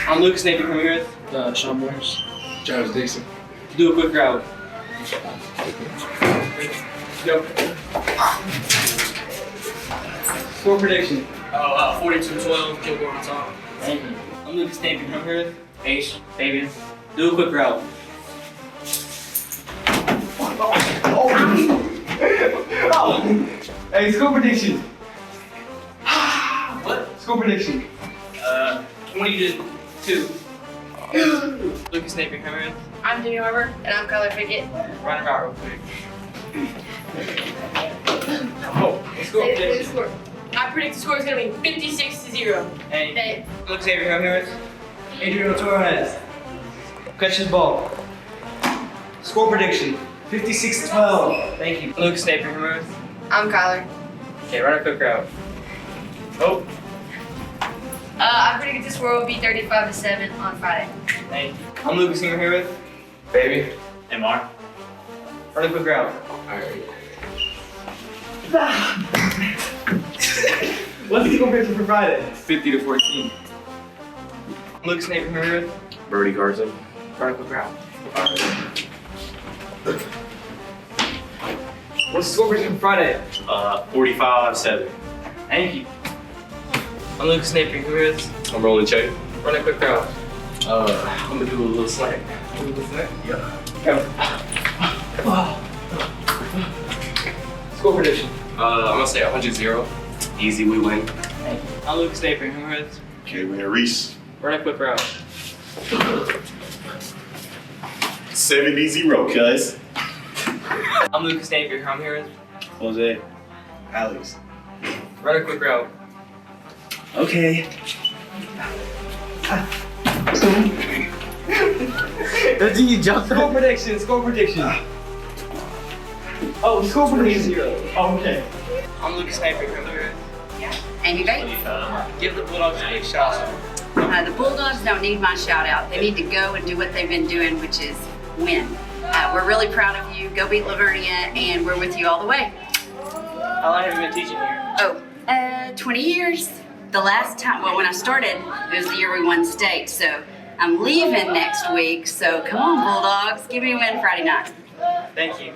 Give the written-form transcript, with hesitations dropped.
I'm Lukas Napier coming here with Sean Morris. Travis Dixon. do a quick route. Go. Score prediction. 42-12, Kilgore on top. Thank you. I'm Lukas Napier coming here with Ace, Fabian. Do a quick route. Hey, score prediction. What? Score prediction. 20-2. Lukas Napier coming here with I'm Jimmy Harbor, and I'm Kyler Pickett. run it out real quick. Score prediction. Score. I predict the score is going to be 56-0. Hey, Hey. Lukas Napier coming here with Adrian Torres. Catch his ball. Score prediction. 56-12. Thank you. Lukas Napier coming here with. I'm Kyler. Okay, run a quick route. Oh, I predict the score will be 35-7 on Friday. thank you. I'm Lukas here with Baby. MR. Run a quick route. Alright. What's the score prediction for Friday? 50-14. I'm Lukas Napier here with Birdie Carson. run a quick route. Alright. What's the score prediction for Friday? 45-7. Thank you. I'm Lukas Napier here with I'm rolling check. run a quick route. I'm gonna do a little slant. Yeah. Score prediction. I'm gonna say 100-0. Easy, we win. Thank you. I'm Lukas Napier here with Okay, we're Reese. run a quick route. 70-0, cuz. I'm Lukas Napier. I'm here with Jose. Alex. run a quick route. Okay. Did you jump? Score prediction. Score prediction. Oh, score prediction 0. Oh, okay. I'm Lukas Napier. Come here. Amy Bates. Give the Bulldogs a big shout. The Bulldogs don't need my shout out. They need to go and do what they've been doing, which is win. We're really proud of you. Go beat Lavernia, and we're with you all the way. How long have you been teaching here? 20 years. The last time, well, when I started, it was the year we won state. So I'm leaving next week. So come on, Bulldogs, give me a win Friday night. Thank you.